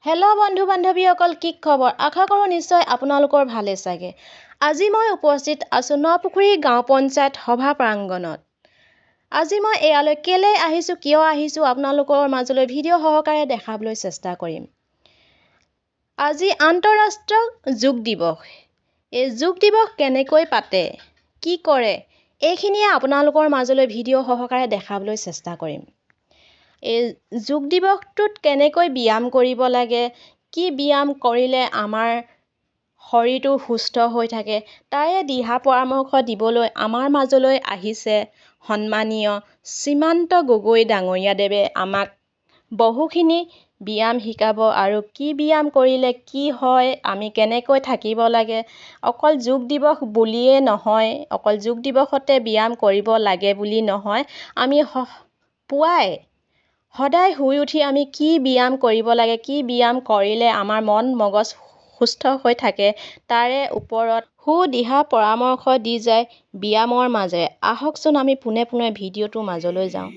Hello' বন্ধু বান্ধৱীসকল, কি খবৰ? আশা কৰোঁ নিশ্চয় আপোনালোকৰ ভালে চাগে। আজি মই উপস্থিত আছোঁ নপুখুৰী গাঁও পঞ্চায়ত সভা প্ৰাংগণত। আজি মই ইয়ালৈ কেলৈ আহিছোঁ, কিয় আহিছোঁ আপোনালোকৰ মাজলৈ ভিডিঅ' সহকাৰে দেখাবলৈ চেষ্টা কৰিম। আজি আন্তঃৰাষ্ট্ৰীয় যোগ দিৱস। এই যোগ দিৱস কেনেকৈ পাতে, কি কৰে, এইখিনিয়ে আপোনালোকৰ মাজলৈ ভিডিঅ' সহকাৰে দেখাবলৈ চেষ্টা কৰিম। এই যোগ দিৱসটোত কেনেকৈ ব্যায়াম কৰিব লাগে, কি ব্যায়াম কৰিলে আমাৰ শৰীৰটো সুস্থ হৈ থাকে, তাৰে দিহা পৰামৰ্শ দিবলৈ আমাৰ মাজলৈ আহিছে সন্মানীয় শ্ৰীমান্ত গগৈ ডাঙৰীয়াদেৱে আমাক বহুখিনি ব্যায়াম শিকাব আৰু কি ব্যায়াম কৰিলে কি হয়, আমি কেনেকৈ থাকিব লাগে। অকল যোগ দিৱস বুলিয়ে নহয়, অকল যোগ দিৱসতে ব্যায়াম কৰিব লাগে বুলি নহয়, আমি পুৱাই সদায় শুই উঠি আমি কি ব্যায়াম কৰিব লাগে, কি ব্যায়াম কৰিলে আমাৰ মন মগজ সুস্থ হৈ থাকে, তাৰে ওপৰত সুদিহা পৰামৰ্শ দি যায় ব্যায়ামৰ মাজেৰে। আহকচোন আমি পোনে পোনে ভিডিঅ'টোৰ মাজলৈ যাওঁ।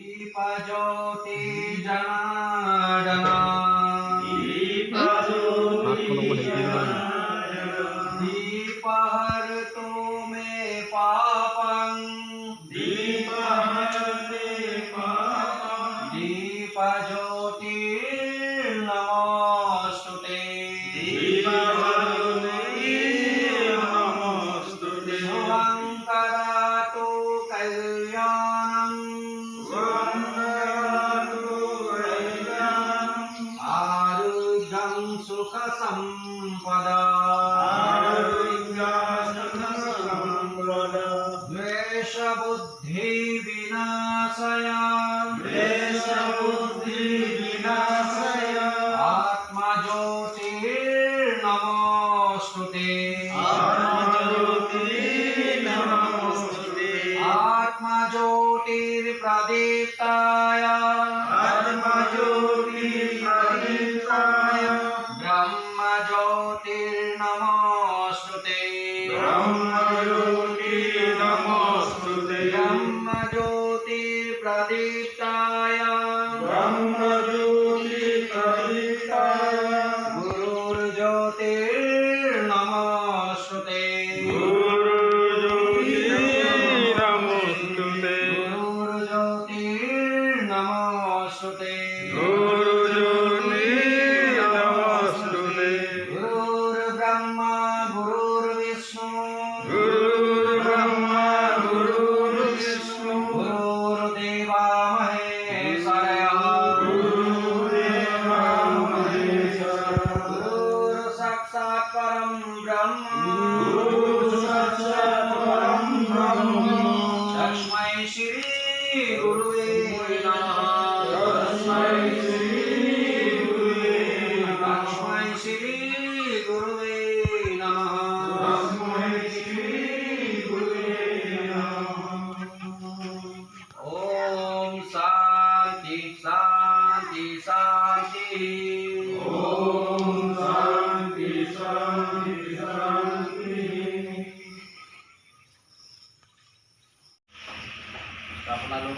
আপোনালোক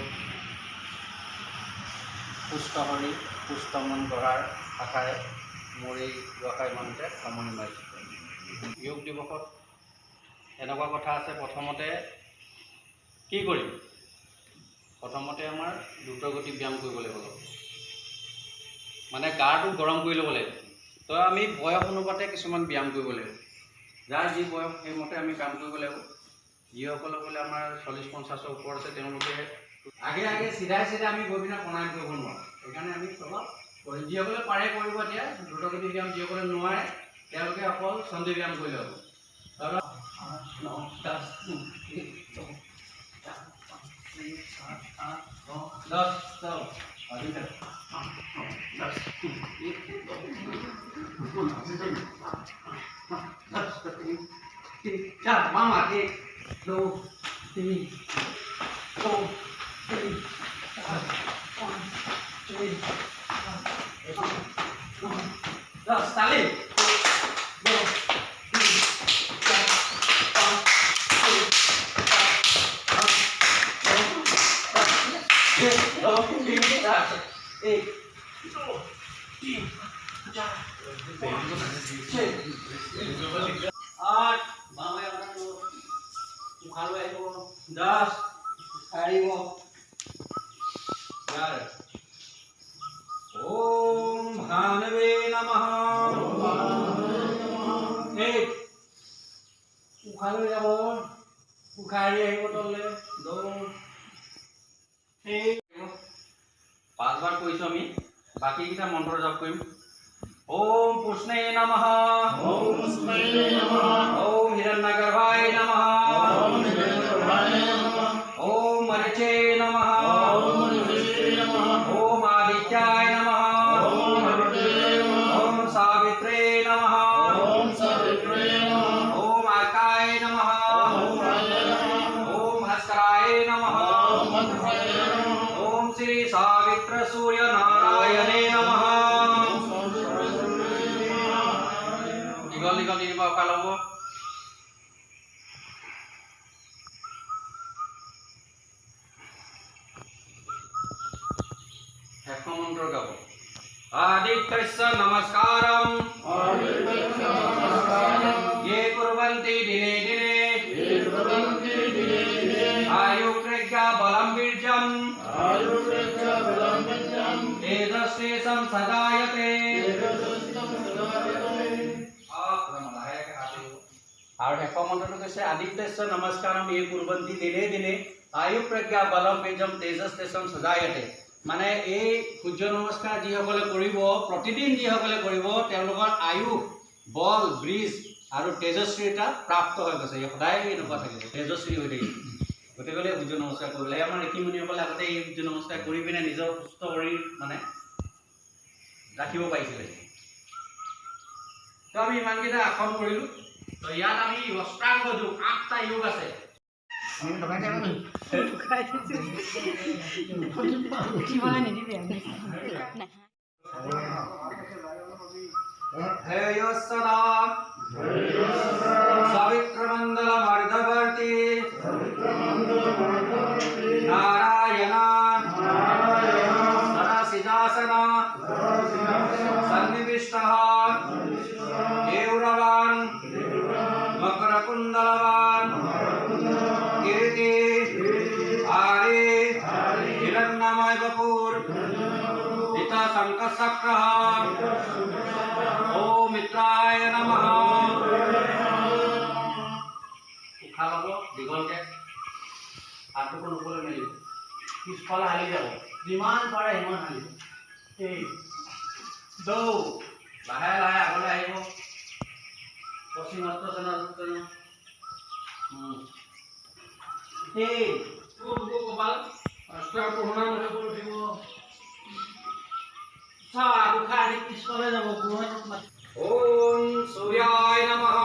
সুস্থ শৰীৰ সুস্থ মন গঢ়াৰ আশাৰে মোৰ এই দুআষাৰ ইমানতে সামৰণি মাৰিছোঁ। যোগ দিৱসত এনেকুৱা কথা আছে, প্ৰথমতে কি কৰিম? প্ৰথমতে আমাৰ দ্ৰুতগতি ব্যায়াম কৰিব লাগিব, মানে গাটো গৰম কৰি ল'ব লাগিব। তো আমি বয়স অনুপাতে কিছুমান ব্যায়াম কৰিব লাগিব, যাৰ যি বয়স সেইমতে আমি কাম কৰিব লাগিব। যিসকলে বোলে আমাৰ 40-50ৰ ওপৰত আছে তেওঁলোকে আগে চিধাই আমি গৈ পিনে প্ৰণায়াম কৰিব নোৱাৰোঁ, সেইকাৰণে আমি অলপ যিসকলে পাৰে কৰিব। এতিয়া দ্ৰুতগতি ব্যায়াম যিসকলে নোৱাৰে তেওঁলোকে অকল চণ্ডী ব্যায়াম কৰি ল'ব। Mama, 1, 2, 3, 4, 3, 10, salir. 2, 3, 4, 5, 6, 7, 8, 9, 10. আঠ বামে উখালৈ আহিব 10 সাৰিব ওম ভানৱে নমঃ এই উখালৈ যাব উখাৰি আহিব তললৈ দৌৰ এই 5 বাৰ কৈছো আমি বাকিকেইটা মন্ত্ৰ জপ কৰিম ओम पुष्णे नमः ओम पुष्णे नमः ओम हिरण्यगर्भाय नमः ओम हिरण्यगर्भाय नमः ओम मरीचे नमः ओम मरीचे नमः ओम आदित्याय नमः ओम आदित्याय नमः ओम सावित्रे नमः ओम सावित्रे नमः ओम अर्काय नमः ओम अर्काय नमः ओम भास्कराय नमः ओम भास्कराय नमः ओम श्री सावित्र सूर्य नारायणे नमः Ligal ini mau kalau bu, hekam mantra gabu. Adityasya namaskaram. Adityasya namaskaram. Ye kurvanti dine dine. Ye kurvanti dine dine. Ayukrega balam virjam. Ayukrega balam virjam. Tejasvesam sadayate. Tejasvesam sadayate. और हेकम मंत्र कैसे आदित्यस्य नमस्कारम ये कुर्वन्ति दिने दिने आयु प्रज्ञा बलम बेजम तेजस तेजम सजायते माने এই সূর্য নমস্কাৰ যিসকলে কৰিব প্ৰতিদিন যিসকলে কৰিব তেওঁলোকৰ আয়ু বল ব্ৰিজ আৰু তেজস্বীতা প্ৰাপ্ত হৈ গৈছে সদায় এনেকুৱা থাকে তেজস্বী হৈ থাকে গতিকে সূৰ্য নমস্কাৰ কৰিলে আমাৰ ঋষিমুনিসকলে আগতে এই সূৰ্য নমস্কাৰ কৰি পিনে নিজৰ সুস্থ শৰীৰ মানে ৰাখিব পাৰিছিলে তো আমি ইমানকেইটা আসন কৰিলোঁ तो याद আমি অষ্টাংগ যোগ 8টা যোগ আছে আমি ঢকাই যাম নি ঢকাই দিছি কি বলে নিদিবি না হেয় সদা সাবিত্র মণ্ডল মর্ধবর্তি নারায়ণ সদা সিজাসন সন্নিবিষ্টঃ দেওরবান मकरकुंडलवान कीर्ति आरे हिरण्यमय बपुर पिता शंकचक्र ओम मित्राय नमः उठा लब दीघलके हाथटुकुर ऊपर मेलिब पिछफाले हाली যাব जिमान पारे सिमान हालिब এই দৌ লাহে লাহে আগলৈ আহিব পশ্চিমাস্ত সেনাযুক্ত এই গোপাল ৰাষ্ট্ৰীয় পঢ়ুনা মতে কৰি উঠিব চাওক উশাহ আদি পিছফালে যাব ওম সূৰ্যায় নমঃ